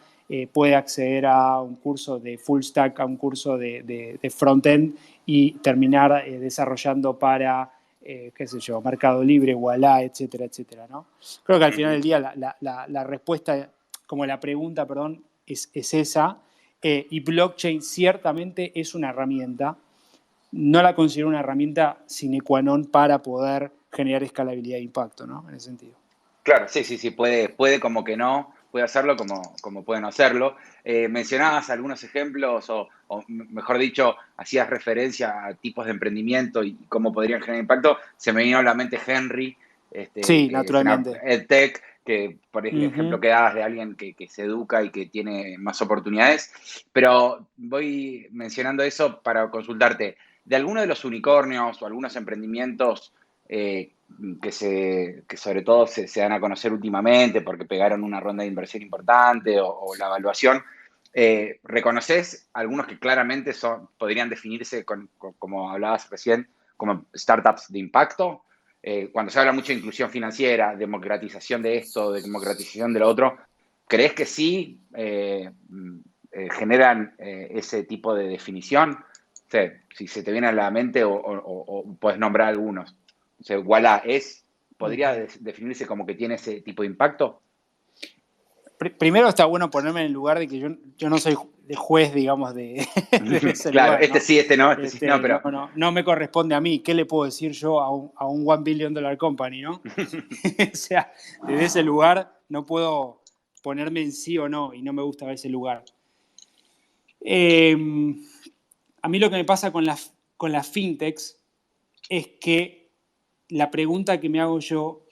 puede acceder a un curso de full stack, a un curso de front-end y terminar desarrollando para qué sé yo, Mercado Libre, Wallah, etcétera, etcétera, ¿no? Creo que al final del día la respuesta, como la pregunta, perdón, es esa. Y blockchain ciertamente es una herramienta. No la considero una herramienta sine qua non para poder generar escalabilidad e impacto, ¿no? En ese sentido. Claro, sí, sí, sí, puede como que no, puede hacerlo como puede no hacerlo. Mencionabas algunos ejemplos, o mejor dicho, hacías referencia a tipos de emprendimiento y cómo podrían generar impacto. Se me vino a la mente Henry, Sí, que es una naturalmente. EdTech, que por el ejemplo Ujú. que dabas de alguien que se educa y que tiene más oportunidades. Pero voy mencionando eso para consultarte. De alguno de los unicornios o algunos emprendimientos eh, que sobre todo se dan a conocer últimamente porque pegaron una ronda de inversión importante o la evaluación. ¿Reconoces algunos que claramente podrían definirse como hablabas recién, como startups de impacto? Cuando se habla mucho de inclusión financiera, democratización de esto, de democratización de lo otro, ¿crees que sí generan ese tipo de definición? O sea, si se te viene a la mente o puedes nombrar algunos. O sea, Walla podría Uh-huh. definirse como que tiene ese tipo de impacto. Primero está bueno ponerme en el lugar de que yo no soy de juez, digamos, de ese Claro, lugar, ¿no? este sí, no, pero. No me corresponde a mí. ¿Qué le puedo decir yo a un $1 billion company, no? O sea, desde ese lugar no puedo ponerme en sí o no, y no me gusta ese lugar. A mí lo que me pasa con las fintechs es que la pregunta que me hago yo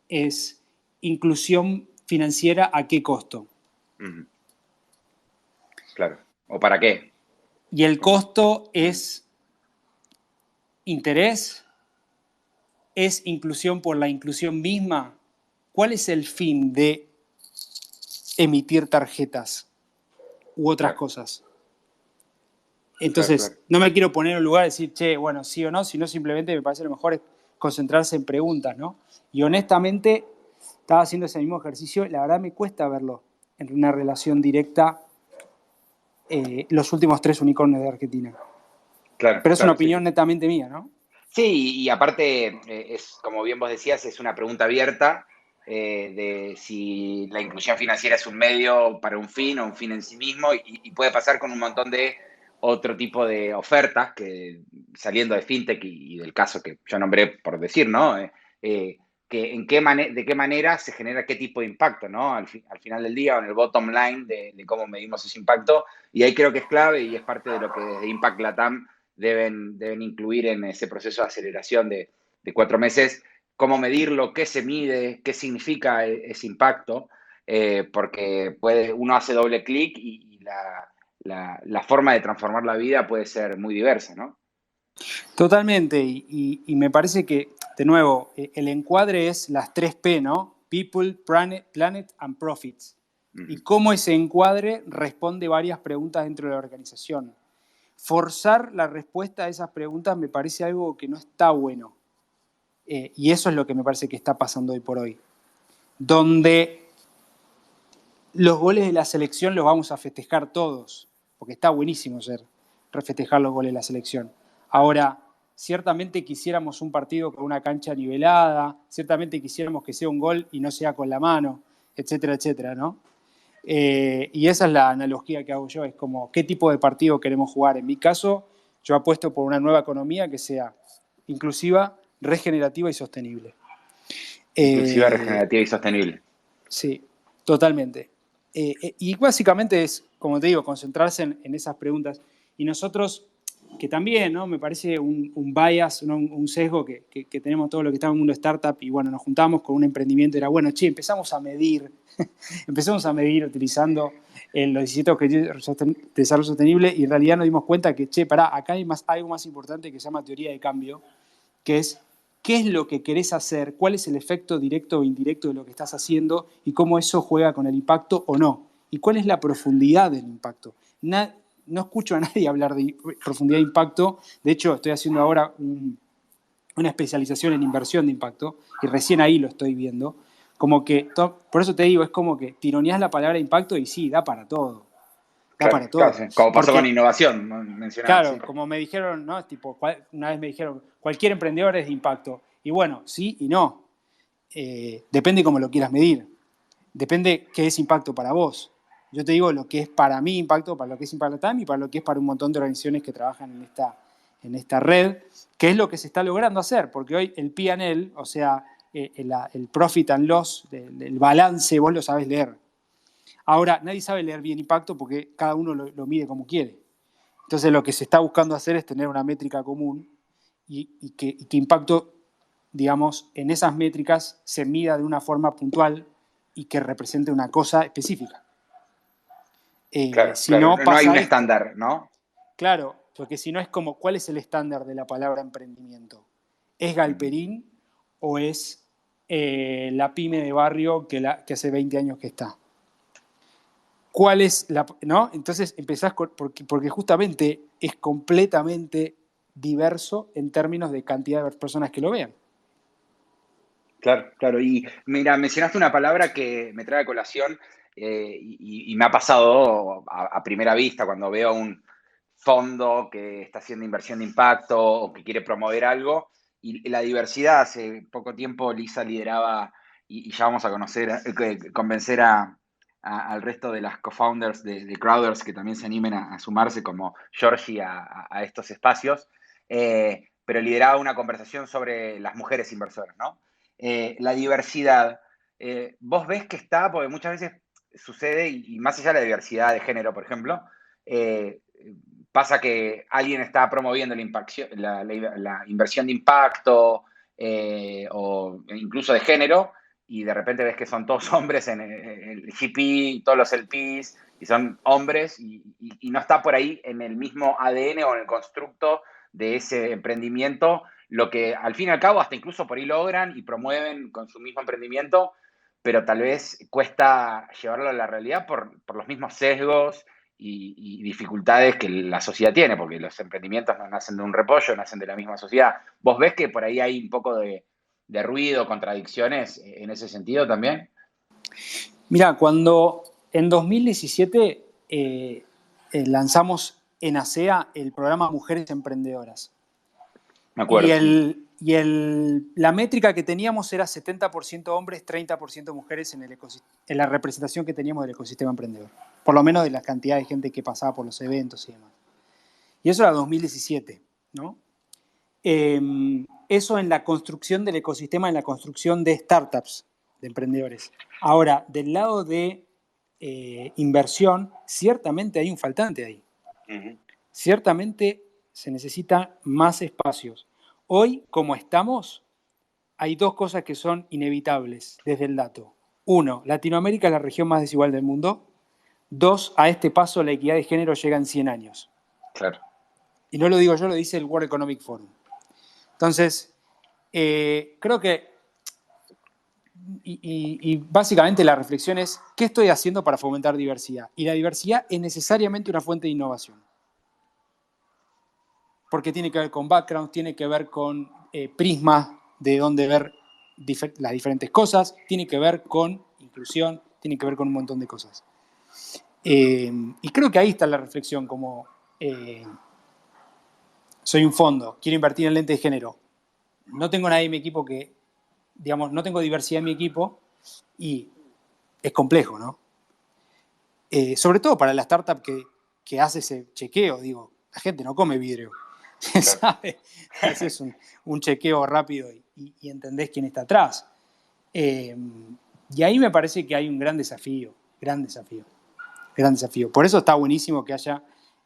es, ¿inclusión financiera a qué costo? Claro. ¿O para qué? Y el costo es interés, es inclusión por la inclusión misma. ¿Cuál es el fin de emitir tarjetas u otras Claro, cosas? claro, claro. Entonces, no me quiero poner en un lugar de decir, che, bueno, sí o no, sino simplemente me parece lo mejor es concentrarse en preguntas, ¿no? Y honestamente, estaba haciendo ese mismo ejercicio y la verdad me cuesta verlo en una relación directa los últimos 3 unicornios de Argentina. Claro, Pero es una claro, sí, opinión sí. netamente mía, ¿no? Sí, y aparte, es, como bien vos decías, es una pregunta abierta de si la inclusión financiera es un medio para un fin o un fin en sí mismo, y puede pasar con un montón de otro tipo de ofertas que saliendo de fintech y del caso que yo nombré por decir, ¿no? de qué manera se genera qué tipo de impacto, ¿no? Al final del día, o en el bottom line de cómo medimos ese impacto. Y ahí creo que es clave y es parte de lo que desde Impact Latam deben incluir en ese proceso de aceleración de 4 meses, cómo medirlo, qué se mide, qué significa ese impacto, porque uno hace doble clic y la forma de transformar la vida puede ser muy diversa, ¿no? Totalmente, y me parece que, de nuevo, el encuadre es las 3P, ¿no? People, Planet and Profits. Y cómo ese encuadre responde varias preguntas dentro de la organización. Forzar la respuesta a esas preguntas me parece algo que no está bueno. Y eso es lo que me parece que está pasando hoy por hoy. Donde los goles de la selección los vamos a festejar todos, porque está buenísimo refestejar los goles de la selección. Ahora, ciertamente quisiéramos un partido con una cancha nivelada, ciertamente quisiéramos que sea un gol y no sea con la mano, etcétera, etcétera, ¿no? Y esa es la analogía que hago yo, es como qué tipo de partido queremos jugar. En mi caso, yo apuesto por una nueva economía que sea inclusiva, regenerativa y sostenible. Inclusiva, regenerativa y sostenible. Sí, totalmente. Y básicamente es, como te digo, concentrarse en esas preguntas. Y nosotros, que también, ¿no? Me parece un bias, ¿no? Un sesgo que tenemos todo lo que está en el mundo startup, y bueno, nos juntamos con un emprendimiento, era bueno, empezamos a medir utilizando los 17 Objetivos de Desarrollo Sostenible, y en realidad nos dimos cuenta que, acá hay algo más importante que se llama teoría de cambio, que es qué es lo que querés hacer, cuál es el efecto directo o indirecto de lo que estás haciendo y cómo eso juega con el impacto o no. Y cuál es la profundidad del impacto. No escucho a nadie hablar de profundidad de impacto. De hecho, estoy haciendo ahora una especialización en inversión de impacto y recién ahí lo estoy viendo. Como que, por eso te digo, es como que tironeás la palabra impacto y sí, da para todo. Da para todo. Claro, sí. Como pasó con innovación, mencionabas. Claro, sí. Como me dijeron, ¿no? Tipo, una vez me dijeron, cualquier emprendedor es de impacto. Y bueno, sí y no. Depende cómo lo quieras medir. Depende qué es impacto para vos. Yo te digo lo que es para mí impacto, para lo que es Impact Latam y para lo que es para un montón de organizaciones que trabajan en esta red, que es lo que se está logrando hacer, porque hoy el P&L, o sea, el profit and loss, el balance, vos lo sabés leer. Ahora, nadie sabe leer bien impacto porque cada uno lo mide como quiere. Entonces, lo que se está buscando hacer es tener una métrica común y que impacto, digamos, en esas métricas se mida de una forma puntual y que represente una cosa específica. Claro, si no hay un esto. estándar, ¿no? Claro, porque si no es como, ¿cuál es el estándar de la palabra emprendimiento? ¿Es Galperín o es la pyme de barrio que hace 20 años que está? ¿Cuál es la...? ¿No? Entonces empezás porque justamente es completamente diverso en términos de cantidad de personas que lo vean. Claro. Y mira, mencionaste una palabra que me trae a colación y me ha pasado a primera vista cuando veo un fondo que está haciendo inversión de impacto o que quiere promover algo. Y la diversidad, hace poco tiempo Lisa lideraba y ya vamos a convencer al resto de las co-founders de Crowders que también se animen a sumarse como Georgie a estos espacios. Pero lideraba una conversación sobre las mujeres inversoras, ¿no? La diversidad, vos ves que está, porque muchas veces sucede, y más allá de la diversidad de género, por ejemplo, pasa que alguien está promoviendo la inversión de impacto o incluso de género, y de repente ves que son todos hombres en el GP, todos los LPs, y son hombres, y no está por ahí en el mismo ADN o en el constructo de ese emprendimiento, lo que al fin y al cabo hasta incluso por ahí logran y promueven con su mismo emprendimiento, pero tal vez cuesta llevarlo a la realidad por los mismos sesgos y dificultades que la sociedad tiene, porque los emprendimientos no nacen de un repollo, nacen de la misma sociedad. ¿Vos ves que por ahí hay un poco de ruido, contradicciones en ese sentido también? Mira, cuando en 2017 lanzamos en ASEA el programa Mujeres Emprendedoras. Me acuerdo. La métrica que teníamos era 70% hombres, 30% mujeres en la representación que teníamos del ecosistema emprendedor. Por lo menos de la cantidad de gente que pasaba por los eventos y demás. Y eso era 2017, ¿no? Eso en la construcción del ecosistema, en la construcción de startups, de emprendedores. Ahora, del lado de inversión, ciertamente hay un faltante ahí. Ujú. Ciertamente se necesitan más espacios. Hoy, como estamos, hay dos cosas que son inevitables desde el dato. Uno, Latinoamérica es la región más desigual del mundo. Dos, a este paso la equidad de género llega en 100 años. Claro. Y no lo digo yo, lo dice el World Economic Forum. Entonces, creo que, y básicamente la reflexión es, ¿qué estoy haciendo para fomentar diversidad? Y la diversidad es necesariamente una fuente de innovación. Porque tiene que ver con background, tiene que ver con prismas de dónde ver las diferentes cosas, tiene que ver con inclusión, tiene que ver con un montón de cosas. Y creo que ahí está la reflexión, como soy un fondo, quiero invertir en lente de género, no tengo nadie en mi equipo que, digamos, no tengo diversidad en mi equipo y es complejo, ¿no? Sobre todo para la startup que hace ese chequeo, digo, la gente no come vidrio, Claro. ¿sabe? Haces un chequeo rápido y entendés quién está atrás. Y ahí me parece que hay un gran desafío, gran desafío, gran desafío. Por eso está buenísimo que haya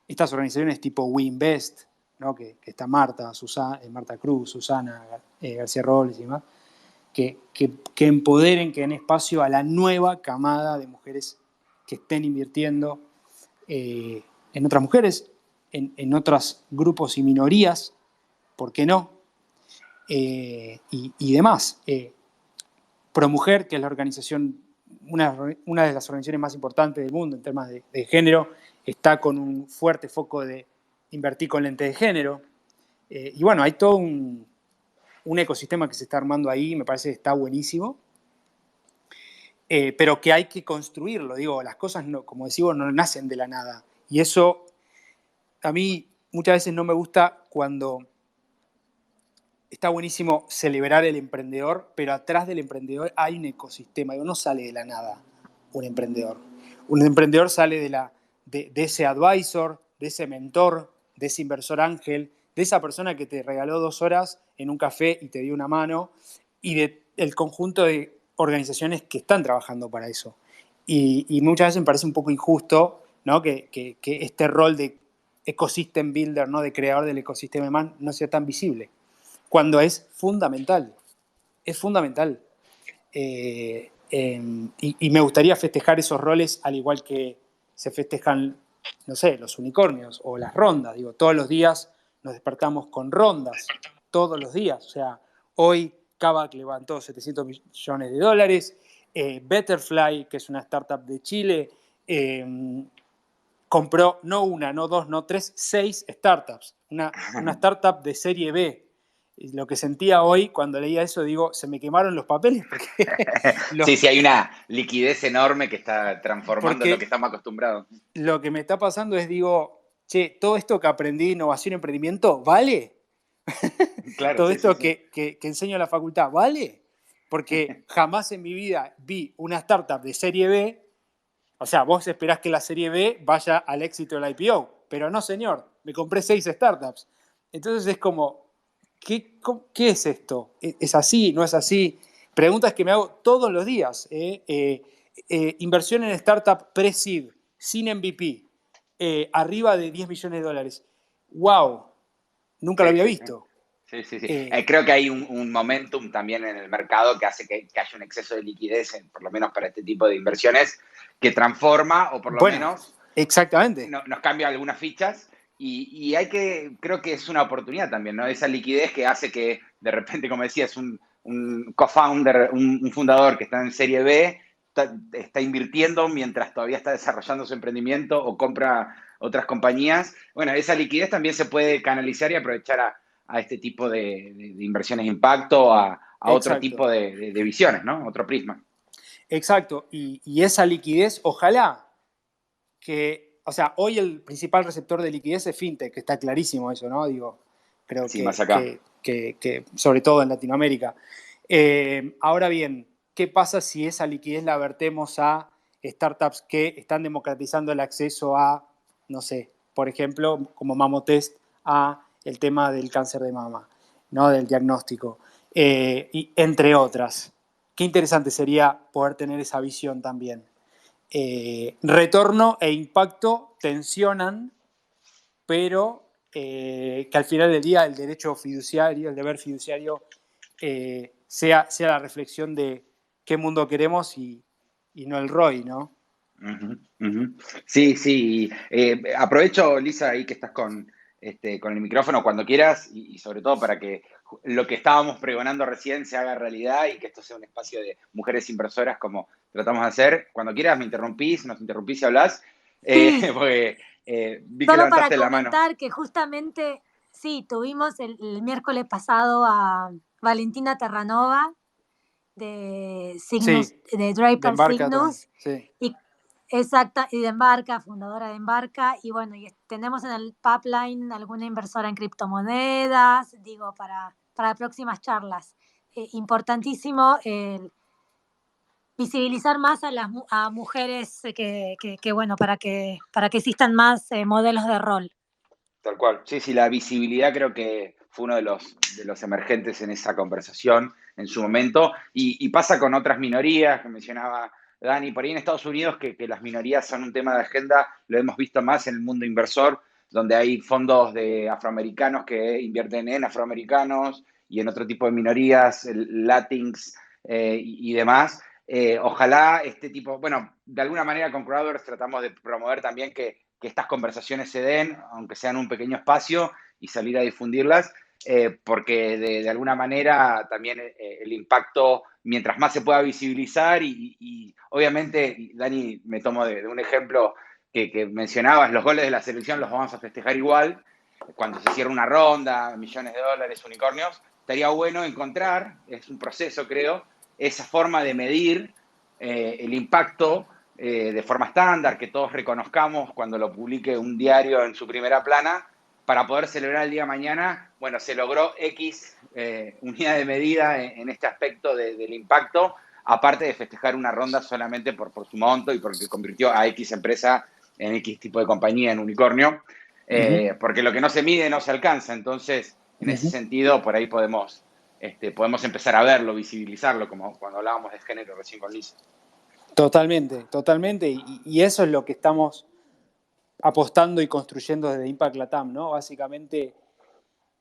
estas organizaciones tipo WeInvest, ¿no? que está Marta, Marta Cruz, Susana García Robles y demás, que empoderen, que den espacio a la nueva camada de mujeres que estén invirtiendo en otras mujeres, en otros grupos y minorías, ¿por qué no? Y demás. ProMujer, que es la organización, una de las organizaciones más importantes del mundo en temas de género, está con un fuerte foco de invertir con lentes de género. Y bueno, hay todo un ecosistema que se está armando ahí, me parece que está buenísimo, pero que hay que construirlo. Digo, las cosas, no, como decimos, no nacen de la nada. Y eso a mí muchas veces no me gusta cuando está buenísimo celebrar el emprendedor, pero atrás del emprendedor hay un ecosistema. Digo, no sale de la nada un emprendedor. Un emprendedor sale de ese advisor, de ese mentor, de ese inversor ángel, de esa persona que te regaló 2 horas en un café y te dio una mano, y del conjunto de organizaciones que están trabajando para eso. Y muchas veces me parece un poco injusto, ¿no? que este rol de ecosystem builder, ¿no? De creador del ecosistema man, no sea tan visible, cuando es fundamental. Es fundamental. Y me gustaría festejar esos roles al igual que se festejan, no sé, los unicornios o las rondas. Digo, todos los días nos despertamos con rondas, todos los días. O sea, hoy Kavak levantó $700 millones. Betterfly, que es una startup de Chile, compró no una, no dos, no tres, 6 startups. Una startup de serie B. Y lo que sentía hoy cuando leía eso, digo, se me quemaron los papeles porque, Sí, hay una liquidez enorme que está transformando lo que estamos acostumbrados. Lo que me está pasando es, digo, che, todo esto que aprendí, innovación y emprendimiento, ¿vale? Claro, Todo sí, esto sí, sí. que enseño en la facultad, ¿vale? Porque jamás en mi vida vi una startup de serie B. O sea, vos esperás que la serie B vaya al éxito del IPO, pero no, señor, me compré 6 startups. Entonces es como, ¿qué es esto? ¿Es así? ¿No es así? Preguntas que me hago todos los días. Inversión en startup pre-seed, sin MVP, arriba de $10 millones. ¡Wow! Nunca lo Sí, había sí, sí. visto. Sí, sí, sí. Creo que hay un momentum también en el mercado que hace que haya un exceso de liquidez, por lo menos para este tipo de inversiones, que transforma o por lo Bueno, menos exactamente. nos cambia algunas fichas y creo que es una oportunidad también, ¿no? Esa liquidez que hace que de repente, como decías, un co-founder, un fundador que está en serie B, está invirtiendo mientras todavía está desarrollando su emprendimiento o compra otras compañías. Bueno, esa liquidez también se puede canalizar y aprovechar a este tipo de inversiones de impacto, a otro Exacto. tipo de visiones, ¿no? Otro prisma. Exacto. Y esa liquidez, ojalá que, o sea, hoy el principal receptor de liquidez es fintech, que está clarísimo eso, ¿no? Digo, creo Sí, más acá. que sobre todo en Latinoamérica. Ahora bien, ¿qué pasa si esa liquidez la vertemos a startups que están democratizando el acceso a, no sé, por ejemplo, como Mamotest, a el tema del cáncer de mama? ¿no? Del diagnóstico, y entre otras. Qué interesante sería poder tener esa visión también. Retorno e impacto tensionan, pero que al final del día el derecho fiduciario, el deber fiduciario, sea la reflexión de qué mundo queremos y no el ROI, ¿no? Ujú, ujú. Sí, sí. Aprovecho, Lisa, ahí que estás con el micrófono cuando quieras y sobre todo para que lo que estábamos pregonando recién se haga realidad y que esto sea un espacio de mujeres inversoras como tratamos de hacer. Cuando quieras nos interrumpís y hablás, Sí, porque vi que solo para levantaste la mano. comentar que justamente, sí, tuvimos el miércoles pasado a Valentina Terranova de Sí, Cygnus, de de Draper Embarca también, Cygnus, sí. y exacta, y de Embarca, fundadora de Embarca, y bueno, y tenemos en el pipeline alguna inversora en criptomonedas, digo, para próximas charlas. Importantísimo el visibilizar más a a mujeres bueno, para que existan más modelos de rol. Tal cual. Sí, sí, la visibilidad creo que fue uno de los emergentes en esa conversación en su momento. Y pasa con otras minorías que mencionaba Dani. Por ahí en Estados Unidos, que las minorías son un tema de agenda, lo hemos visto más en el mundo inversor, donde hay fondos de afroamericanos que invierten en afroamericanos y en otro tipo de minorías, Latins y demás. Ojalá este tipo, bueno, de alguna manera con Crowders tratamos de promover también que estas conversaciones se den, aunque sean un pequeño espacio, y salir a difundirlas, porque de alguna manera también el impacto, mientras más se pueda visibilizar, y obviamente, Dani, me tomo de un ejemplo que mencionabas, los goles de la selección los vamos a festejar igual, cuando se cierra una ronda, millones de dólares, unicornios, estaría bueno encontrar, es un proceso creo, esa forma de medir el impacto de forma estándar, que todos reconozcamos cuando lo publique un diario en su primera plana, para poder celebrar el día de mañana, bueno, se logró X unidad de medida en este aspecto del impacto, aparte de festejar una ronda solamente por su monto y porque convirtió a X empresa en X tipo de compañía, en unicornio, Ujú, porque lo que no se mide no se alcanza, entonces en ese ujú. sentido por ahí podemos empezar a verlo, visibilizarlo, como cuando hablábamos de género recién con Lisa. Totalmente, totalmente. Y eso es lo que estamos apostando y construyendo desde Impact Latam, ¿no? Básicamente,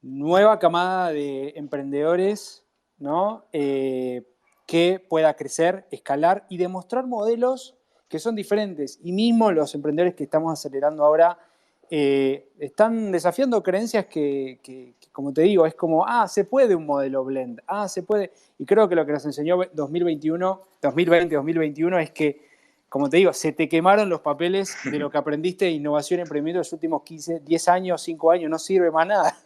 nueva camada de emprendedores, ¿no? Que pueda crecer, escalar y demostrar modelos que son diferentes. Y mismo los emprendedores que estamos acelerando ahora están desafiando creencias como te digo, es como, se puede un modelo blend, se puede. Y creo que lo que nos enseñó 2020-2021 es que, como te digo, se te quemaron los papeles de lo que aprendiste de innovación y emprendimiento en los últimos 15, 10 años, 5 años, no sirve más nada.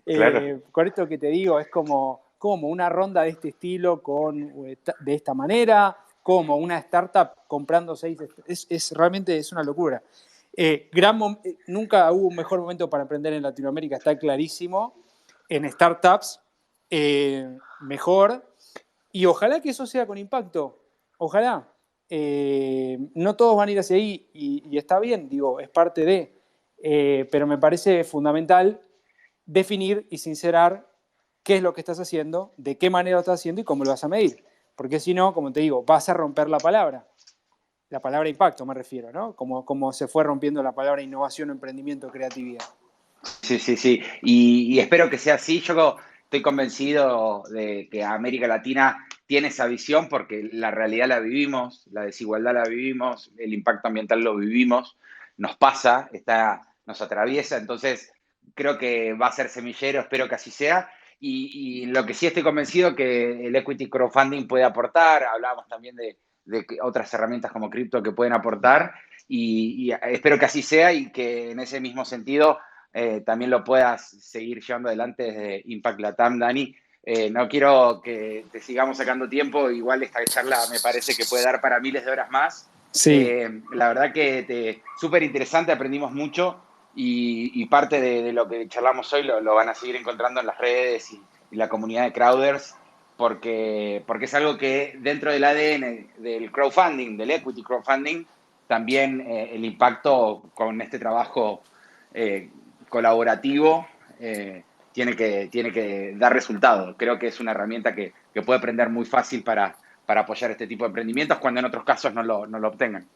Claro. Con esto que te digo, es como una ronda de este estilo de esta manera, como una startup comprando 6, realmente es una locura. Nunca hubo un mejor momento para emprender en Latinoamérica, está clarísimo. En startups, mejor. Y ojalá que eso sea con impacto. Ojalá. No todos van a ir hacia ahí y está bien, digo, es parte de. Pero me parece fundamental definir y sincerar qué es lo que estás haciendo, de qué manera lo estás haciendo y cómo lo vas a medir. Porque si no, como te digo, vas a romper la palabra impacto me refiero, ¿no? Como se fue rompiendo la palabra innovación, emprendimiento, creatividad. Sí, sí, sí. Y espero que sea así. Yo estoy convencido de que América Latina tiene esa visión porque la realidad la vivimos, la desigualdad la vivimos, el impacto ambiental lo vivimos, nos pasa, nos atraviesa. Entonces, creo que va a ser semillero, espero que así sea. Y lo que sí estoy convencido que el equity crowdfunding puede aportar. Hablábamos también de otras herramientas como cripto que pueden aportar. Y espero que así sea y que en ese mismo sentido también lo puedas seguir llevando adelante desde Impact Latam, Dani. No quiero que te sigamos sacando tiempo, igual esta charla me parece que puede dar para miles de horas más. Sí, La verdad que súper interesante, aprendimos mucho y parte de lo que charlamos hoy lo van a seguir encontrando en las redes y la comunidad de Crowders, porque es algo que dentro del ADN del crowdfunding, del equity crowdfunding, también el impacto con este trabajo colaborativo tiene que dar resultado. Creo que es una herramienta que puede aprender muy fácil para apoyar este tipo de emprendimientos cuando en otros casos no lo obtengan.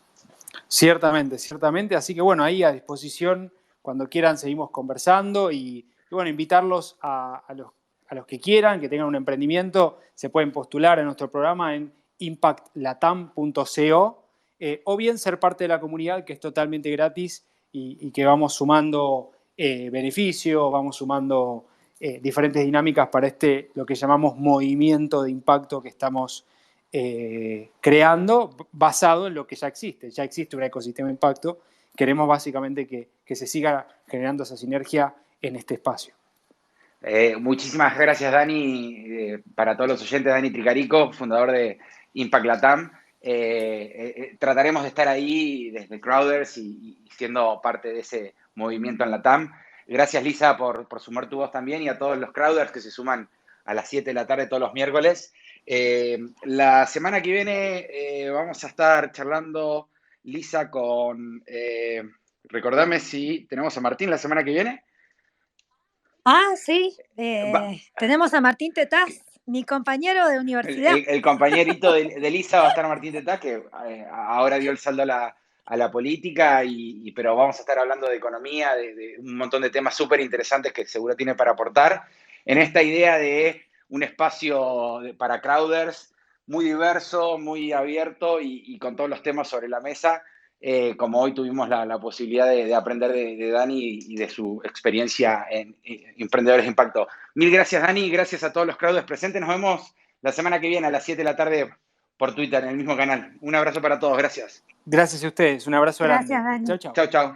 Ciertamente, ciertamente. Así que bueno, ahí a disposición, cuando quieran seguimos conversando y bueno, invitarlos a los que quieran, que tengan un emprendimiento, se pueden postular en nuestro programa en impactlatam.co o bien ser parte de la comunidad, que es totalmente gratis y que vamos sumando beneficios, vamos sumando diferentes dinámicas para lo que llamamos movimiento de impacto que estamos creando basado en lo que ya existe. Ya existe un ecosistema de impacto. Queremos básicamente que se siga generando esa sinergia en este espacio. Muchísimas gracias, Dani. Para todos los oyentes, Dani Tricarico, fundador de Impact Latam. Trataremos de estar ahí desde Crowders y siendo parte de ese movimiento en Latam. Gracias, Lisa, por sumar tu voz también y a todos los Crowders que se suman a las 7 de la tarde todos los miércoles. La semana que viene vamos a estar charlando, Lisa, con... recordame si tenemos a Martín la semana que viene. Sí, tenemos a Martín Tetaz, mi compañero de universidad. El compañerito de Lisa va a estar Martín Tetaz, que ahora dio el saldo a la política, pero vamos a estar hablando de economía, de un montón de temas súper interesantes que seguro tiene para aportar en esta idea de un espacio para Crowders muy diverso, muy abierto y con todos los temas sobre la mesa. Como hoy tuvimos la posibilidad de aprender de Dani y de su experiencia en Emprendedores de Impacto. Mil gracias, Dani, y gracias a todos los Crowders presentes. Nos vemos la semana que viene a las 7 de la tarde por Twitter, en el mismo canal. Un abrazo para todos, gracias. Gracias a ustedes, un abrazo grande. Gracias, Dani. Chau, chau. Chau, chau.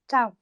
Chao.